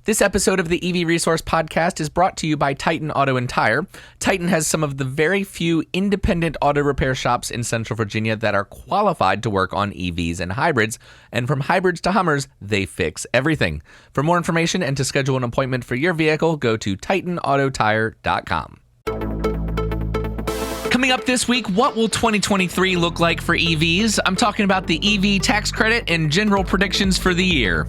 This episode of the EV Resource Podcast is brought to you by Titan Auto and Tire. Titan has some of the very few independent auto repair shops in Central Virginia that are qualified to work on EVs and hybrids. And from hybrids to Hummers, they fix everything. For more information and to schedule an appointment for your vehicle, go to TitanAutoTire.com. Coming up this week, what will 2023 look like for EVs? I'm talking about the EV tax credit and general predictions for the year.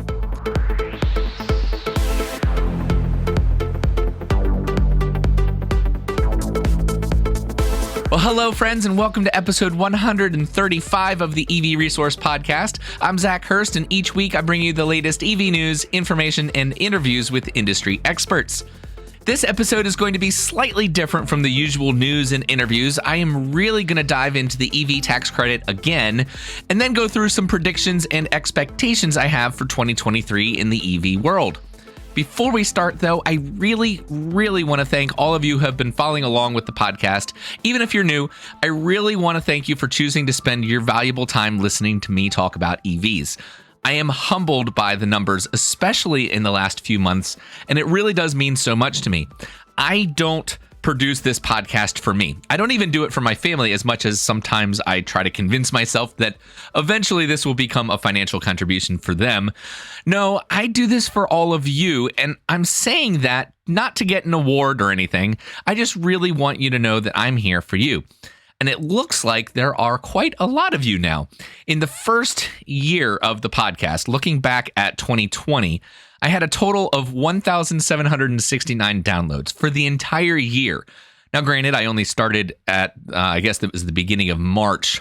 Well, hello, friends, and welcome to episode 135 of the EV Resource Podcast. I'm Zach Hurst, and each week I bring you the latest EV news, information, and interviews with industry experts. This episode is going to be slightly different from the usual news and interviews. I am really going to dive into the EV tax credit again, and then go through some predictions and expectations I have for 2023 in the EV world. Before we start, though, I really want to thank all of you who have been following along with the podcast. Even if you're new, I really want to thank you for choosing to spend your valuable time listening to me talk about EVs. I am humbled by the numbers, especially in the last few months, and it really does mean so much to me. I don't produce this podcast for me. I don't even do it for my family as much as sometimes I try to convince myself that eventually this will become a financial contribution for them. No, I do this for all of you, and I'm saying that not to get an award or anything. I just really want you to know that I'm here for you. And it looks like there are quite a lot of you now. In the first year of the podcast, looking back at 2020, I had a total of 1,769 downloads for the entire year. Now, granted, I only started at, I guess it was the beginning of March.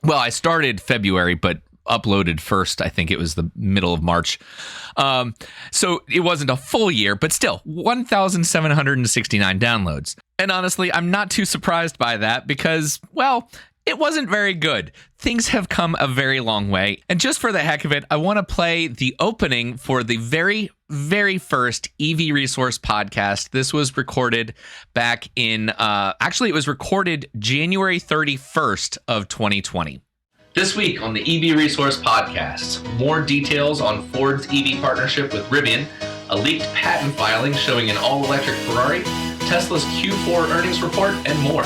Well, I started February, but uploaded first, I think it was the middle of March. So it wasn't a full year, but still, 1,769 downloads. And honestly, I'm not too surprised by that because, well, it wasn't very good. Things have come a very long way. And just for the heck of it, I want to play the opening for the very first EV Resource Podcast. This was recorded back in, it was recorded January 31st of 2020. This week on the EV Resource Podcast, more details on Ford's EV partnership with Rivian, a leaked patent filing showing an all-electric Ferrari, Tesla's Q4 earnings report, and more.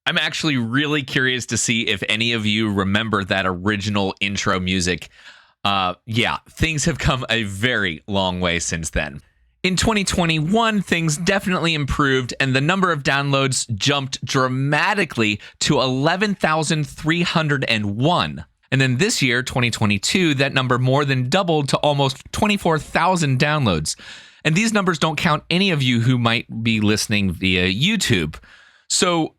I'm actually really curious to see if any of you remember that original intro music. Things have come a very long way since then. In 2021, things definitely improved, and the number of downloads jumped dramatically to 11,301. And then this year, 2022, that number more than doubled to almost 24,000 downloads. And these numbers don't count any of you who might be listening via YouTube. So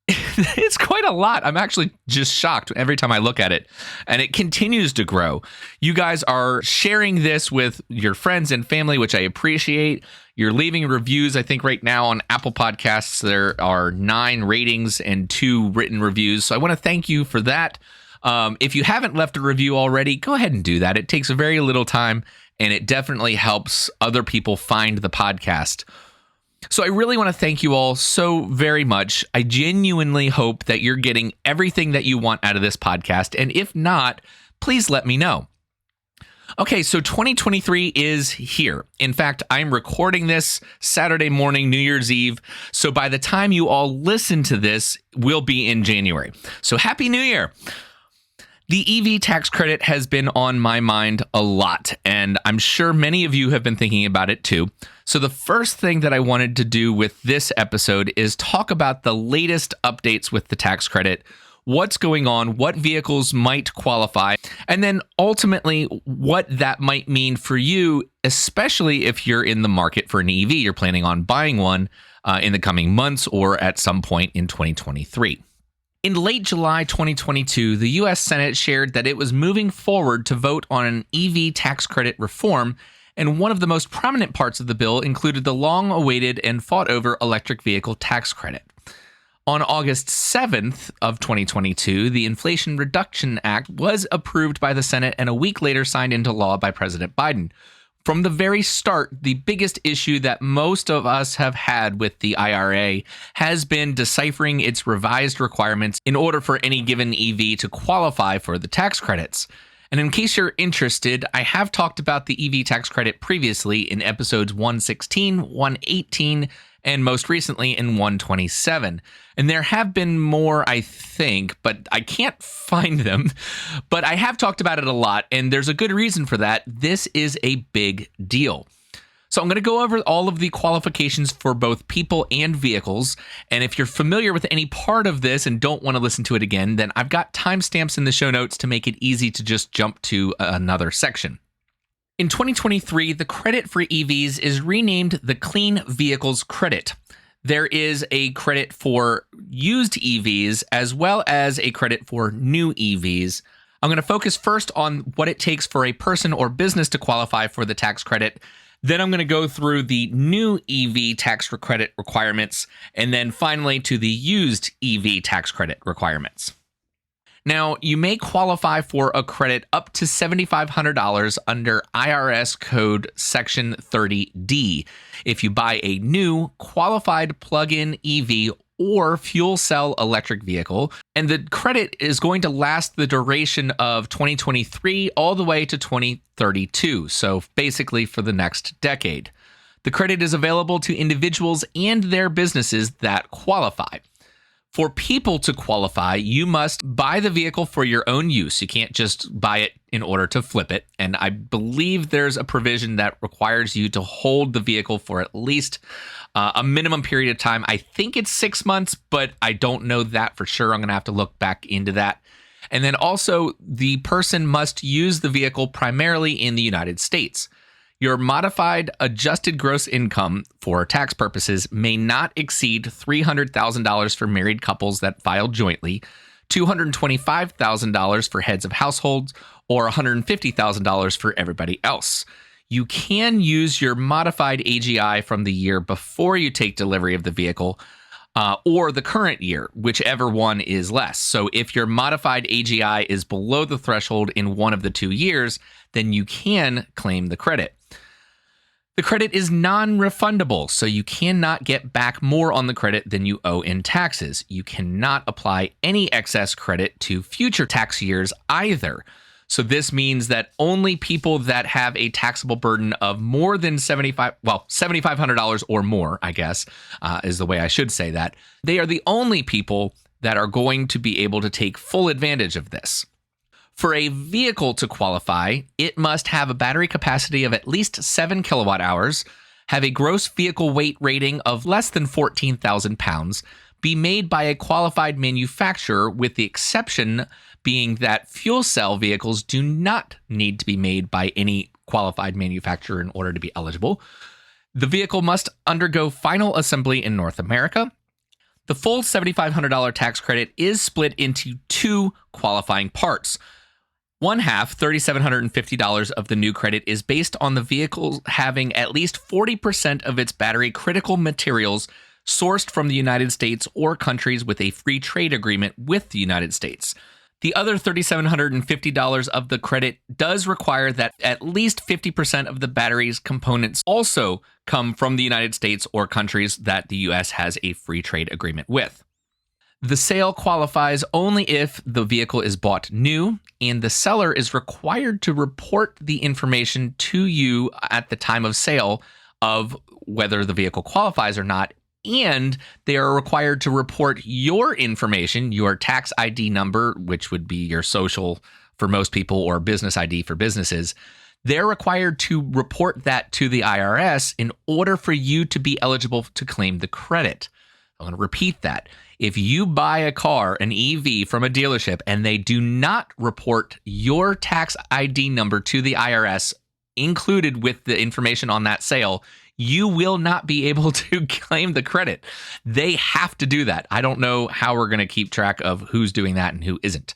it's quite a lot. I'm actually just shocked every time I look at it, and it continues to grow. You guys are sharing this with your friends and family, which I appreciate. You're leaving reviews. I think right now on Apple Podcasts, there are 9 ratings and 2 written reviews. So I want to thank you for that. If you haven't left a review already, go ahead and do that. It takes very little time, and it definitely helps other people find the podcast. So I really want to thank you all so very much. I genuinely hope that you're getting everything that you want out of this podcast. And if not, please let me know. Okay, so 2023 is here. In fact, I'm recording this Saturday morning, New Year's Eve. So by the time you all listen to this, we'll be in January. So Happy New Year. The EV tax credit has been on my mind a lot, and I'm sure many of you have been thinking about it too. So the first thing that I wanted to do with this episode is talk about the latest updates with the tax credit, what's going on, what vehicles might qualify, and then ultimately what that might mean for you, especially if you're in the market for an EV, you're planning on buying one in the coming months or at some point in 2023. In late July 2022, the U.S. Senate shared that it was moving forward to vote on an EV tax credit reform, and one of the most prominent parts of the bill included the long-awaited and fought-over electric vehicle tax credit. On August 7th of 2022, the Inflation Reduction Act was approved by the Senate and a week later signed into law by President Biden. From the very start, the biggest issue that most of us have had with the IRA has been deciphering its revised requirements in order for any given EV to qualify for the tax credits. And in case you're interested, I have talked about the EV tax credit previously in episodes 116, 118, and most recently in 127. And there have been more, I think, but I can't find them. But I have talked about it a lot, and there's a good reason for that. This is a big deal. So I'm going to go over all of the qualifications for both people and vehicles. And if you're familiar with any part of this and don't want to listen to it again, then I've got timestamps in the show notes to make it easy to just jump to another section. In 2023, the credit for EVs is renamed the Clean Vehicles Credit. There is a credit for used EVs as well as a credit for new EVs. I'm going to focus first on what it takes for a person or business to qualify for the tax credit. Then I'm going to go through the new EV tax credit requirements, and then finally to the used EV tax credit requirements. Now, you may qualify for a credit up to $7,500 under IRS Code Section 30D if you buy a new qualified plug-in EV or fuel cell electric vehicle, and the credit is going to last the duration of 2023 all the way to 2032, so basically for the next decade. The credit is available to individuals and their businesses that qualify. For people to qualify, you must buy the vehicle for your own use. You can't just buy it in order to flip it. And I believe there's a provision that requires you to hold the vehicle for at least a minimum period of time. I think it's 6 months, but I don't know that for sure. I'm going to have to look back into that. And then also, the person must use the vehicle primarily in the United States. Your modified adjusted gross income for tax purposes may not exceed $300,000 for married couples that file jointly, $225,000 for heads of households, or $150,000 for everybody else. You can use your modified AGI from the year before you take delivery of the vehicle, or the current year, whichever one is less. So if your modified AGI is below the threshold in one of the 2 years, then you can claim the credit. The credit is non-refundable, so you cannot get back more on the credit than you owe in taxes. You cannot apply any excess credit to future tax years either. So this means that only people that have a taxable burden of more than $7,500 or more, I guess, is the way I should say that. They are the only people that are going to be able to take full advantage of this. For a vehicle to qualify, it must have a battery capacity of at least 7 kilowatt hours, have a gross vehicle weight rating of less than 14,000 pounds, be made by a qualified manufacturer, with the exception being that fuel cell vehicles do not need to be made by any qualified manufacturer in order to be eligible. The vehicle must undergo final assembly in North America. The full $7,500 tax credit is split into 2 qualifying parts. One half, $3,750 of the new credit, is based on the vehicle having at least 40% of its battery critical materials sourced from the United States or countries with a free trade agreement with the United States. The other $3,750 of the credit does require that at least 50% of the battery's components also come from the United States or countries that the U.S. has a free trade agreement with. The sale qualifies only if the vehicle is bought new, and the seller is required to report the information to you at the time of sale of whether the vehicle qualifies or not, and they are required to report your information, your tax ID number, which would be your social for most people, or business ID for businesses. They're required to report that to the IRS in order for you to be eligible to claim the credit. I'm going to repeat that. If you buy a car, an EV, from a dealership, and they do not report your tax ID number to the IRS included with the information on that sale, you will not be able to claim the credit. They have to do that. I don't know how we're going to keep track of who's doing that and who isn't.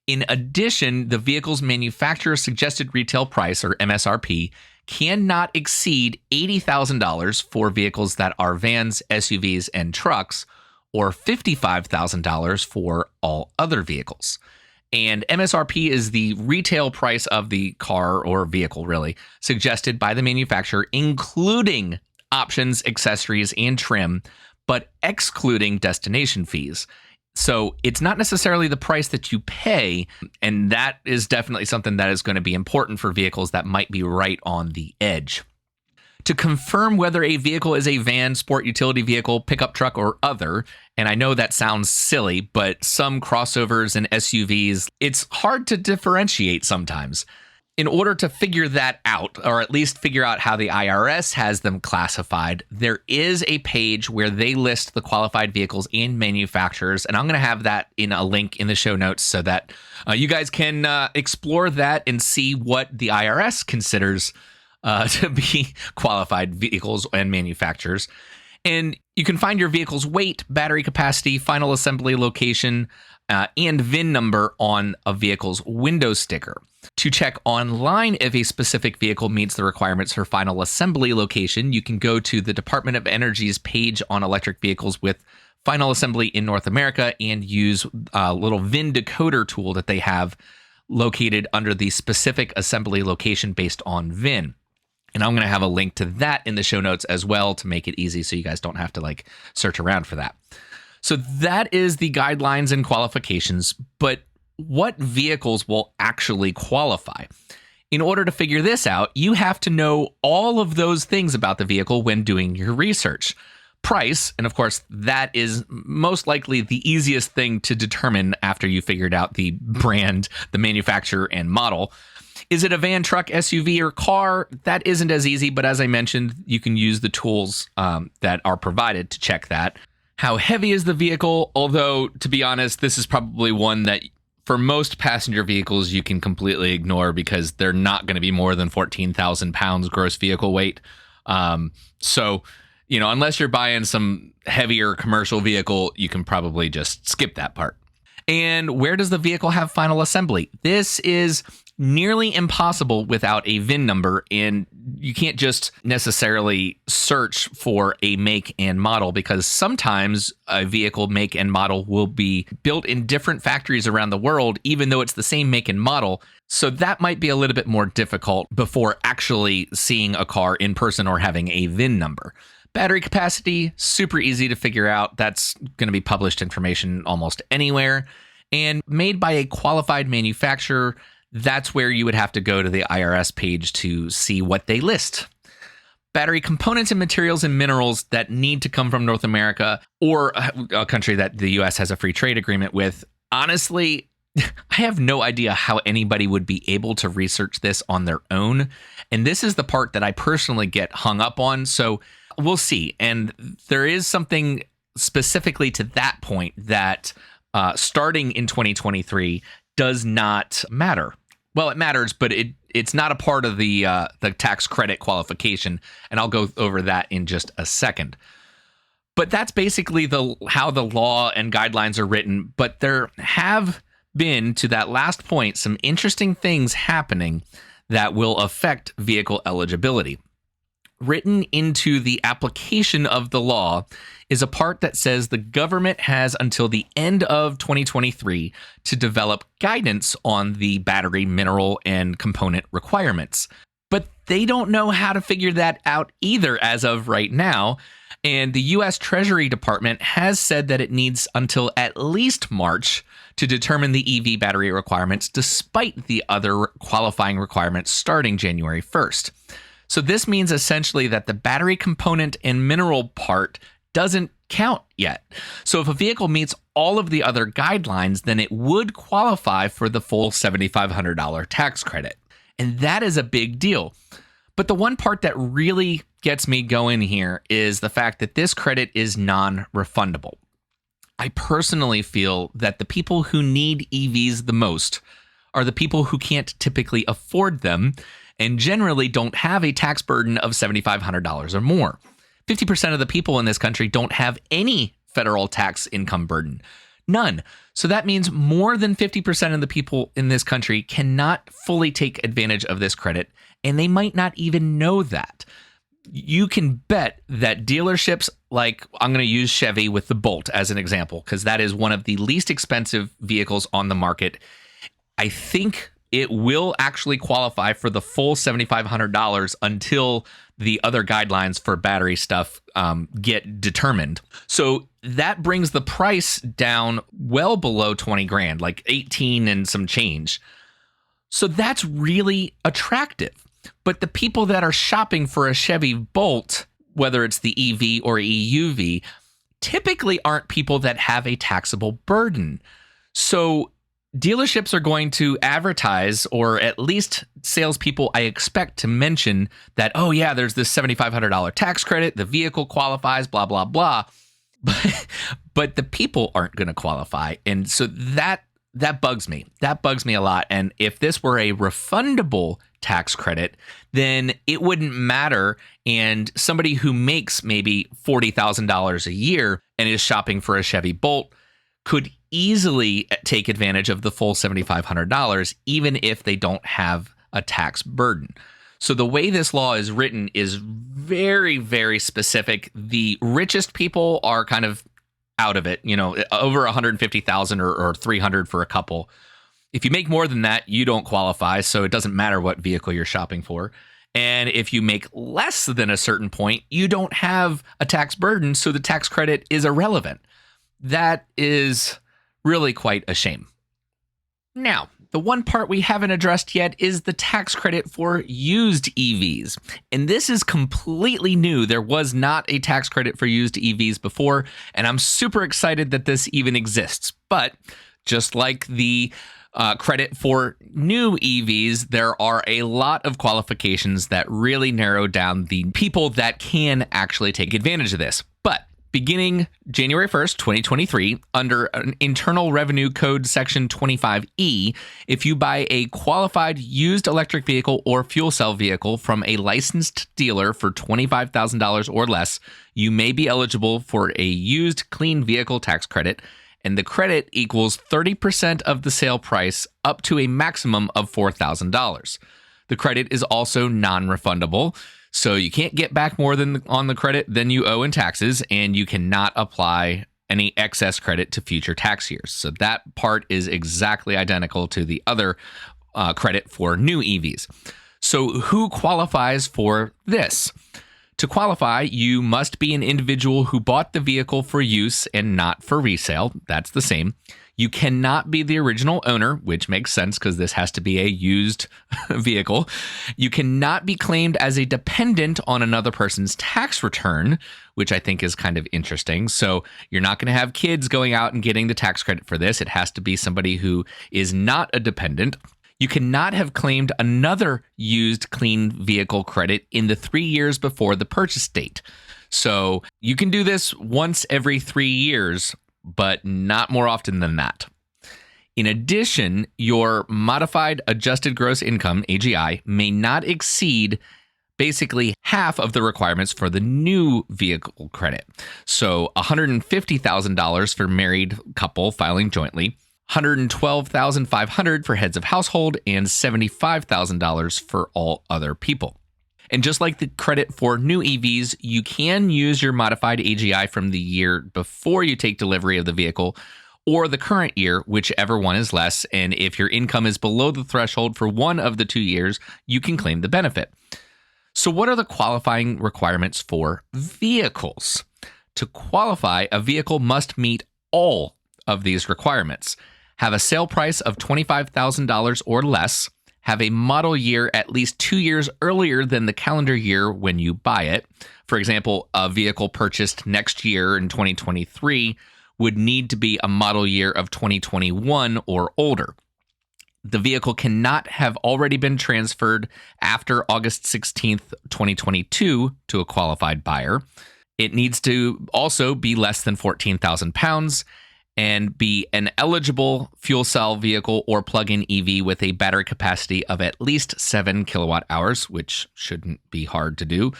In addition, the vehicle's manufacturer's suggested retail price, or MSRP, cannot exceed $80,000 for vehicles that are vans, SUVs, and trucks, or $55,000 for all other vehicles. And MSRP is the retail price of the car or vehicle, really, suggested by the manufacturer, including options, accessories, and trim, but excluding destination fees. So it's not necessarily the price that you pay, and that is definitely something that is going to be important for vehicles that might be right on the edge. To confirm whether a vehicle is a van, sport utility vehicle, pickup truck, or other, and I know that sounds silly, but some crossovers and SUVs, it's hard to differentiate sometimes. In order to figure that out, or at least figure out how the IRS has them classified, there is a page where they list the qualified vehicles and manufacturers, and I'm going to have that in a link in the show notes so that you guys can explore that and see what the IRS considers to be qualified vehicles and manufacturers. And you can find your vehicle's weight, battery capacity, final assembly location, and VIN number on a vehicle's window sticker. To check online if a specific vehicle meets the requirements for final assembly location, you can go to the Department of Energy's page on electric vehicles with final assembly in North America and use a little VIN decoder tool that they have located under the specific assembly location based on VIN. And I'm going to have a link to that in the show notes as well to make it easy so you guys don't have to search around for that. So that is the guidelines and qualifications, but what vehicles will actually qualify? In order to figure this out, you have to know all of those things about the vehicle when doing your research. Price, and of course, that is most likely the easiest thing to determine after you figured out the brand, the manufacturer, and model. Is it a van, truck, SUV, or car? That isn't as easy, but as I mentioned, you can use the tools that are provided to check that. How heavy is the vehicle? Although, to be honest, this is probably one that for most passenger vehicles you can completely ignore because they're not going to be more than 14,000 pounds gross vehicle weight. So, unless you're buying some heavier commercial vehicle, you can probably just skip that part. And where does the vehicle have final assembly? This is nearly impossible without a VIN number, and you can't just necessarily search for a make and model because sometimes a vehicle make and model will be built in different factories around the world, even though it's the same make and model. So that might be a little bit more difficult before actually seeing a car in person or having a VIN number. Battery capacity, super easy to figure out. That's going to be published information almost anywhere. And made by a qualified manufacturer, that's where you would have to go to the IRS page to see what they list. Battery components and materials and minerals that need to come from North America or a country that the US has a free trade agreement with. Honestly, I have no idea how anybody would be able to research this on their own. And this is the part that I personally get hung up on. So we'll see. And there is something specifically to that point that starting in 2023 does not matter. Well, it matters, but it's not a part of the tax credit qualification, and I'll go over that in just a second. But that's basically how the law and guidelines are written. But there have been, to that last point, some interesting things happening that will affect vehicle eligibility. Written into the application of the law is a part that says the government has until the end of 2023 to develop guidance on the battery, mineral, and component requirements. But they don't know how to figure that out either as of right now. And the U.S. Treasury Department has said that it needs until at least March to determine the EV battery requirements, despite the other qualifying requirements starting January 1st. So this means essentially that the battery component and mineral part doesn't count yet. So if a vehicle meets all of the other guidelines, then it would qualify for the full $7,500 tax credit. And that is a big deal. But the one part that really gets me going here is the fact that this credit is non-refundable. I personally feel that the people who need EVs the most are the people who can't typically afford them and generally don't have a tax burden of $7,500 or more. 50% of the people in this country don't have any federal tax income burden. None. So that means more than 50% of the people in this country cannot fully take advantage of this credit, and they might not even know that. You can bet that dealerships like, I'm going to use Chevy with the Bolt as an example, because that is one of the least expensive vehicles on the market. I think it will actually qualify for the full $7,500 until the other guidelines for battery stuff get determined. So that brings the price down well below 20 grand, like 18 and some change. So that's really attractive. But the people that are shopping for a Chevy Bolt, whether it's the EV or EUV, typically aren't people that have a taxable burden. So dealerships are going to advertise, or at least salespeople I expect to mention that, oh yeah, there's this $7,500 tax credit, the vehicle qualifies, blah, blah, blah. But the people aren't going to qualify. And so that bugs me. That bugs me a lot. And if this were a refundable tax credit, then it wouldn't matter. And somebody who makes maybe $40,000 a year and is shopping for a Chevy Bolt could easily take advantage of the full $7,500, even if they don't have a tax burden. So the way this law is written is very, very specific. The richest people are kind of out of it, over 150,000 or 300 for a couple. If you make more than that, you don't qualify. So it doesn't matter what vehicle you're shopping for. And if you make less than a certain point, you don't have a tax burden. So the tax credit is irrelevant. That is really quite a shame. Now, the one part we haven't addressed yet is the tax credit for used EVs. And this is completely new. There was not a tax credit for used EVs before, and I'm super excited that this even exists. But just like the credit for new EVs, there are a lot of qualifications that really narrow down the people that can actually take advantage of this. But beginning January 1st, 2023, under an Internal Revenue Code Section 25E, if you buy a qualified used electric vehicle or fuel cell vehicle from a licensed dealer for $25,000 or less, you may be eligible for a used clean vehicle tax credit, and the credit equals 30% of the sale price up to a maximum of $4,000. The credit is also non-refundable. So you can't get back more than on the credit than you owe in taxes, and you cannot apply any excess credit to future tax years. So that part is exactly identical to the other credit for new EVs. So who qualifies for this? To qualify, you must be an individual who bought the vehicle for use and not for resale. That's the same. You cannot be the original owner, which makes sense because this has to be a used vehicle. You cannot be claimed as a dependent on another person's tax return, which I think is kind of interesting. So you're not going to have kids going out and getting the tax credit for this. It has to be somebody who is not a dependent. You cannot have claimed another used clean vehicle credit in the 3 years before the purchase date. So you can do this once every 3 years, but not more often than that. In addition, your modified adjusted gross income, AGI, may not exceed basically half of the requirements for the new vehicle credit. So $150,000 for married couple filing jointly, $112,500 for heads of household, and $75,000 for all other people. And just like the credit for new EVs, you can use your modified AGI from the year before you take delivery of the vehicle or the current year, whichever one is less. And if your income is below the threshold for one of the 2 years, you can claim the benefit. So what are the qualifying requirements for vehicles? To qualify, a vehicle must meet all of these requirements. Have a sale price of $25,000 or less. Have a model year at least 2 years earlier than the calendar year when you buy it. For example, a vehicle purchased next year in 2023 would need to be a model year of 2021 or older. The vehicle cannot have already been transferred after August 16th, 2022 to a qualified buyer. It needs to also be less than 14,000 pounds and be an eligible fuel cell vehicle or plug-in EV with a battery capacity of at least 7 kilowatt hours, which shouldn't be hard to do,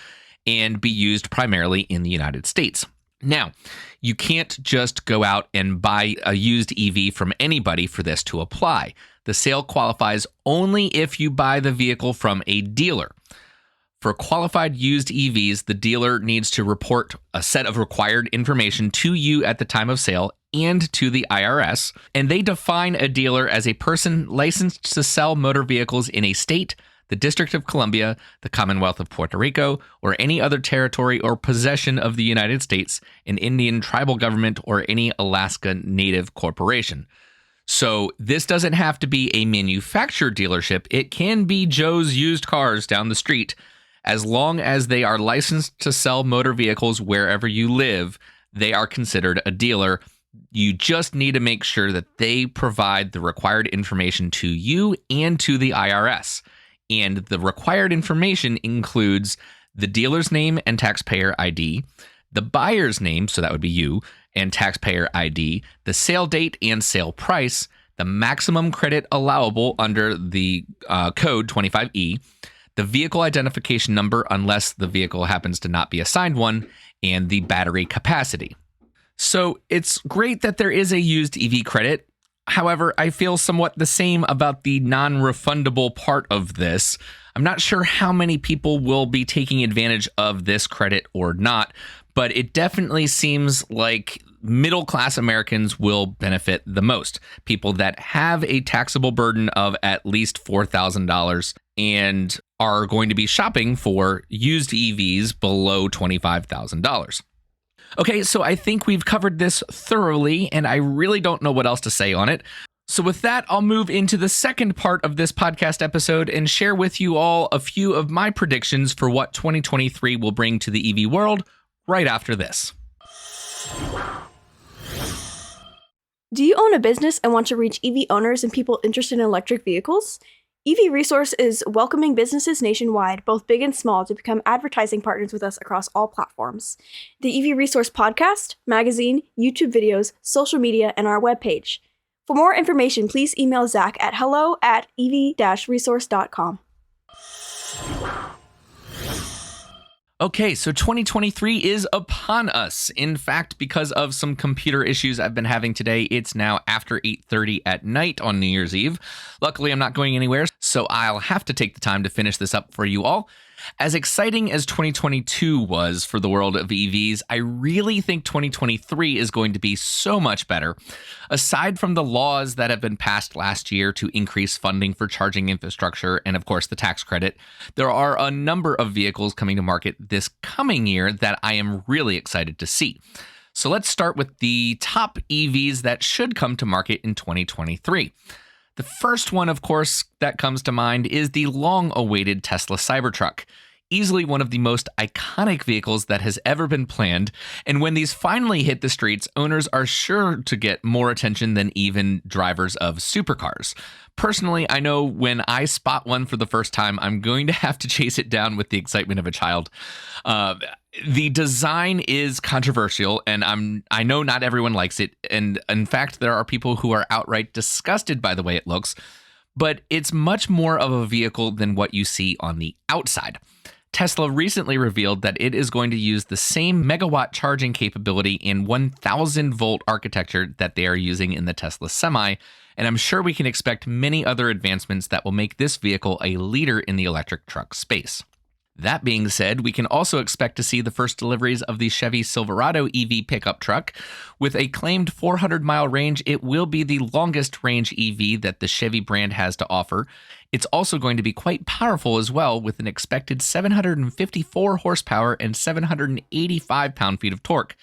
and be used primarily in the United States. Now, you can't just go out and buy a used EV from anybody for this to apply. The sale qualifies only if you buy the vehicle from a dealer. For qualified used EVs, the dealer needs to report a set of required information to you at the time of sale and to the IRS, and they define a dealer as a person licensed to sell motor vehicles in a state, the District of Columbia, the Commonwealth of Puerto Rico, or any other territory or possession of the United States, an Indian tribal government, or any Alaska Native corporation. So this doesn't have to be a manufactured dealership. It can be Joe's Used Cars down the street. As long as they are licensed to sell motor vehicles wherever you live, they are considered a dealer. You just need to make sure that they provide the required information to you and to the IRS. And the required information includes the dealer's name and taxpayer ID, the buyer's name, so that would be you, and taxpayer ID, the sale date and sale price, the maximum credit allowable under the code 25E, the vehicle identification number unless the vehicle happens to not be assigned one, and the battery capacity. So it's great that there is a used EV credit. However, I feel somewhat the same about the non-refundable part of this. I'm not sure how many people will be taking advantage of this credit or not, but it definitely seems like middle-class Americans will benefit the most. People that have a taxable burden of at least $4,000 and are going to be shopping for used EVs below $25,000. Okay, so I think we've covered this thoroughly, and I really don't know what else to say on it. So with that, I'll move into the second part of this podcast episode and share with you all a few of my predictions for what 2023 will bring to the EV world right after this. Do you own a business and want to reach EV owners and people interested in electric vehicles? EV Resource is welcoming businesses nationwide, both big and small, to become advertising partners with us across all platforms. The EV Resource podcast, magazine, YouTube videos, social media, and our webpage. For more information, please email Zach at hello@ev-resource.com. Okay, so 2023 is upon us. In fact, because of some computer issues I've been having today, it's now after 8:30 at night on New Year's Eve. Luckily, I'm not going anywhere, so I'll have to take the time to finish this up for you all. As exciting as 2022 was for the world of EVs, I really think 2023 is going to be so much better. Aside from the laws that have been passed last year to increase funding for charging infrastructure and, of course, the tax credit, there are a number of vehicles coming to market this coming year that I am really excited to see. So let's start with the top EVs that should come to market in 2023. The first one, of course, that comes to mind is the long-awaited Tesla Cybertruck. Easily one of the most iconic vehicles that has ever been planned, and when these finally hit the streets, owners are sure to get more attention than even drivers of supercars. Personally, I know when I spot one for the first time, I'm going to have to chase it down with the excitement of a child. The design is controversial, and I know not everyone likes it, and in fact, there are people who are outright disgusted by the way it looks, but it's much more of a vehicle than what you see on the outside. Tesla recently revealed that it is going to use the same megawatt charging capability and 1,000-volt architecture that they are using in the Tesla Semi, and I'm sure we can expect many other advancements that will make this vehicle a leader in the electric truck space. That being said, we can also expect to see the first deliveries of the Chevy Silverado EV pickup truck. With a claimed 400-mile range, it will be the longest range EV that the Chevy brand has to offer. It's also going to be quite powerful as well, with an expected 754 horsepower and 785 pound-feet of torque.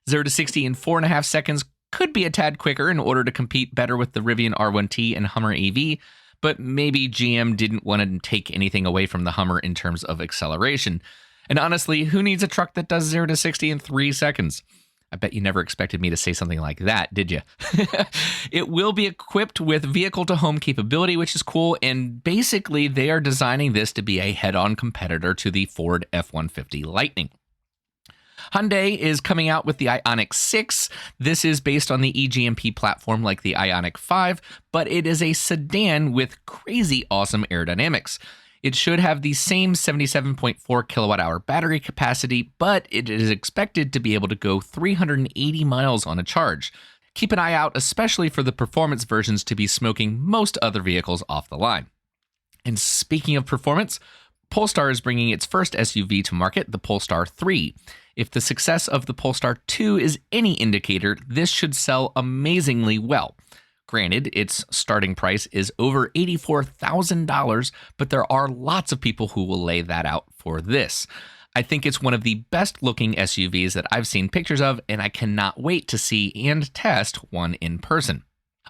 0 to 60 in 4.5 seconds could be a tad quicker in order to compete better with the Rivian R1T and Hummer EV, but maybe GM didn't want to take anything away from the Hummer in terms of acceleration. And honestly, who needs a truck that does 0 to 60 in 3 seconds? I bet you never expected me to say something like that, did you? It will be equipped with vehicle-to-home capability, which is cool, and basically they are designing this to be a head-on competitor to the Ford F-150 Lightning. Hyundai is coming out with the Ioniq 6. This is based on the eGMP platform like the Ioniq 5, but it is a sedan with crazy awesome aerodynamics. It should have the same 77.4 kilowatt-hour battery capacity, but it is expected to be able to go 380 miles on a charge. Keep an eye out, especially for the performance versions, to be smoking most other vehicles off the line. And speaking of performance, Polestar is bringing its first SUV to market, the Polestar 3. If the success of the Polestar 2 is any indicator, this should sell amazingly well. Granted, its starting price is over $84,000, but there are lots of people who will lay that out for this. I think it's one of the best looking SUVs that I've seen pictures of, and I cannot wait to see and test one in person.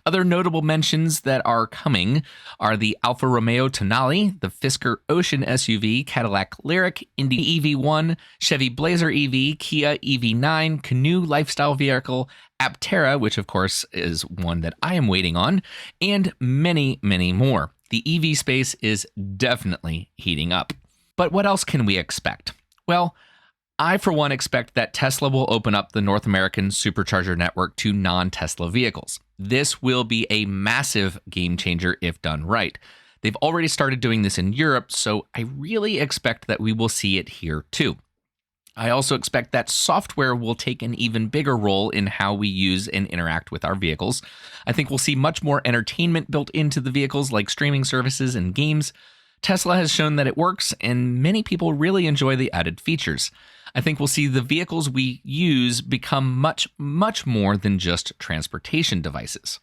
Other notable mentions that are coming are the Alfa Romeo Tonale, the Fisker Ocean SUV, Cadillac Lyriq, Indy EV1, Chevy Blazer EV, Kia EV9, Canoe lifestyle vehicle, Aptera, which of course is one that I am waiting on, and many, many more. The EV space is definitely heating up. But what else can we expect? Well, I, for one, expect that Tesla will open up the North American supercharger network to non-Tesla vehicles. This will be a massive game changer if done right. They've already started doing this in Europe, so I really expect that we will see it here too. I also expect that software will take an even bigger role in how we use and interact with our vehicles. I think we'll see much more entertainment built into the vehicles, like streaming services and games. Tesla has shown that it works, and many people really enjoy the added features. I think we'll see the vehicles we use become much, much more than just transportation devices.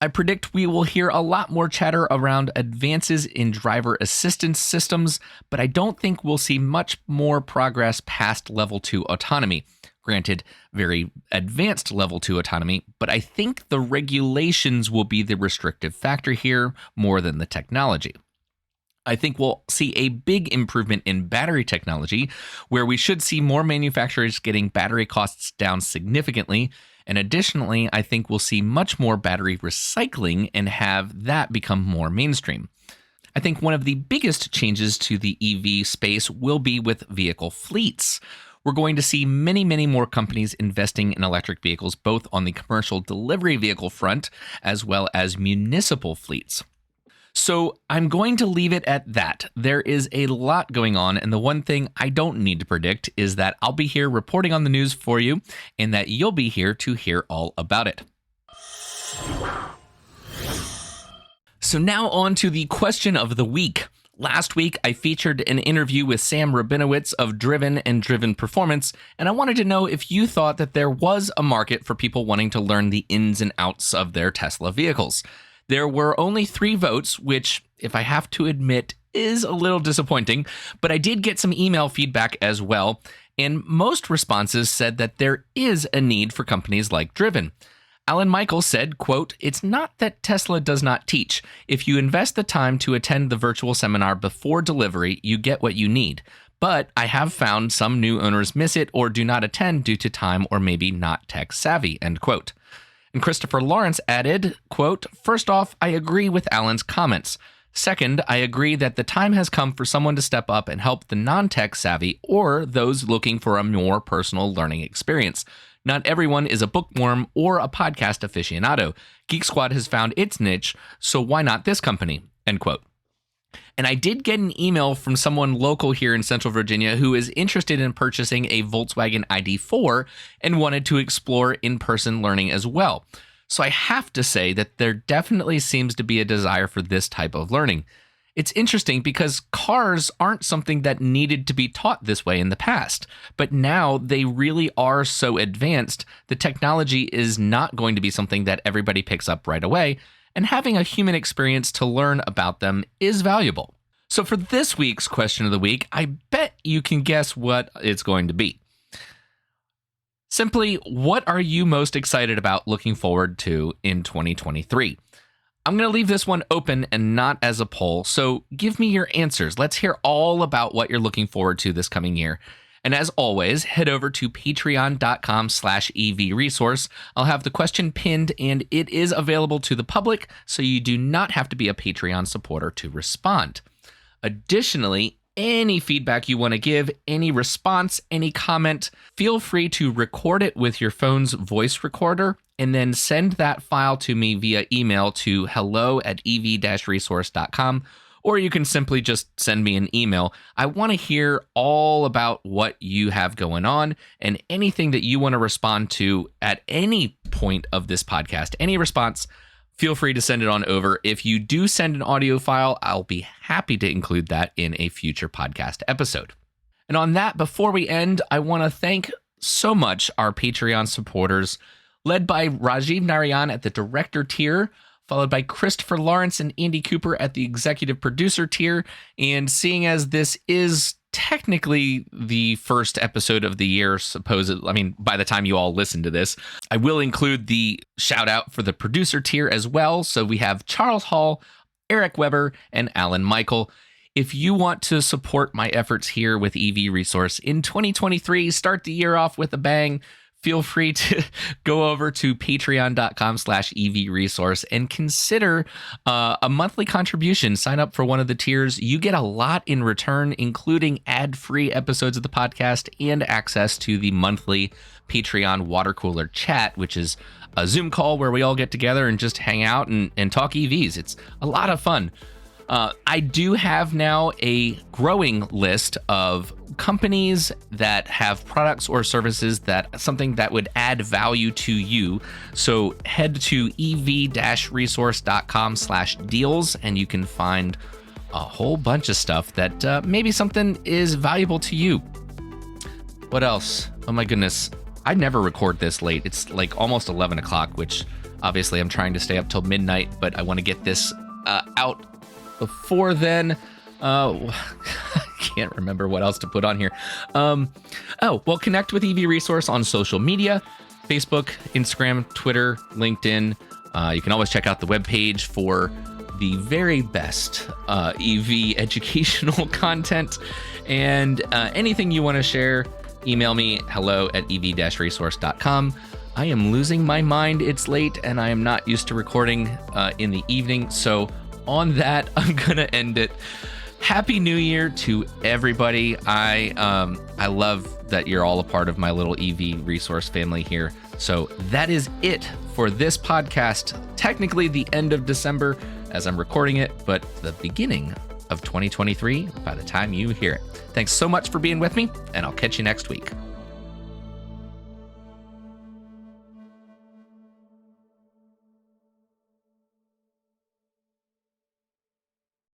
I predict we will hear a lot more chatter around advances in driver assistance systems, but I don't think we'll see much more progress past level 2 autonomy. Granted, very advanced level 2 autonomy, but I think the regulations will be the restrictive factor here more than the technology. I think we'll see a big improvement in battery technology, where we should see more manufacturers getting battery costs down significantly. And additionally, I think we'll see much more battery recycling and have that become more mainstream. I think one of the biggest changes to the EV space will be with vehicle fleets. We're going to see many, many more companies investing in electric vehicles, both on the commercial delivery vehicle front as well as municipal fleets. So I'm going to leave it at that. There is a lot going on, and the one thing I don't need to predict is that I'll be here reporting on the news for you, and that you'll be here to hear all about it. So now on to the question of the week. Last week, I featured an interview with Sam Rabinowitz of Driven and Driven Performance, and I wanted to know if you thought that there was a market for people wanting to learn the ins and outs of their Tesla vehicles. There were only 3 votes, which, if I have to admit, is a little disappointing, but I did get some email feedback as well, and most responses said that there is a need for companies like Driven. Alan Michael said, quote, "It's not that Tesla does not teach. If you invest the time to attend the virtual seminar before delivery, you get what you need. But I have found some new owners miss it or do not attend due to time or maybe not tech savvy," end quote. And Christopher Lawrence added, quote, "First off, I agree with Alan's comments. Second, I agree that the time has come for someone to step up and help the non-tech savvy or those looking for a more personal learning experience. Not everyone is a bookworm or a podcast aficionado. Geek Squad has found its niche, so why not this company?" End quote. And I did get an email from someone local here in Central Virginia who is interested in purchasing a Volkswagen ID4 and wanted to explore in-person learning as well. So I have to say that there definitely seems to be a desire for this type of learning. It's interesting because cars aren't something that needed to be taught this way in the past, but now they really are so advanced, the technology is not going to be something that everybody picks up right away, and having a human experience to learn about them is valuable. So for this week's question of the week, I bet you can guess what it's going to be. Simply, what are you most excited about looking forward to in 2023? I'm going to leave this one open and not as a poll, so give me your answers. Let's hear all about what you're looking forward to this coming year. And as always, head over to patreon.com/EVresource. I'll have the question pinned and it is available to the public, so you do not have to be a Patreon supporter to respond. Additionally, any feedback you want to give, any response, any comment, feel free to record it with your phone's voice recorder and then send that file to me via email to hello@ev-resource.com. Or you can simply just send me an email. I want to hear all about what you have going on and anything that you want to respond to at any point of this podcast. Any response, feel free to send it on over. If you do send an audio file, I'll be happy to include that in a future podcast episode. And on that, before we end, I want to thank so much our Patreon supporters, led by Rajiv Narayan at the director tier, followed by Christopher Lawrence and Andy Cooper at the executive producer tier. And seeing as this is technically the first episode of the year, by the time you all listen to this, I will include the shout out for the producer tier as well. So we have Charles Hall, Eric Weber, and Alan Michael. If you want to support my efforts here with EV Resource in 2023, start the year off with a bang, feel free to go over to patreon.com/EVResource and consider a monthly contribution. Sign up for one of the tiers. You get a lot in return, including ad-free episodes of the podcast and access to the monthly Patreon water cooler chat, which is a Zoom call where we all get together and just hang out and talk EVs. It's a lot of fun. I do have now a growing list of companies that have products or services something that would add value to you. So head to ev-resource.com/deals and you can find a whole bunch of stuff that maybe something is valuable to you. What else? Oh my goodness. I never record this late. It's like almost 11 o'clock, which obviously I'm trying to stay up till midnight, but I want to get this out before then. I can't remember what else to put on here. Connect with EV Resource on social media, Facebook, Instagram, Twitter, LinkedIn. You can always check out the webpage for the very best EV educational content. And anything you want to share, email me, hello@ev-resource.com. I am losing my mind. It's late and I am not used to recording in the evening. So on that, I'm going to end it. Happy New Year to everybody. I love that you're all a part of my little EV Resource family here. So that is it for this podcast. Technically the end of December as I'm recording it, but the beginning of 2023 by the time you hear it. Thanks so much for being with me, and I'll catch you next week.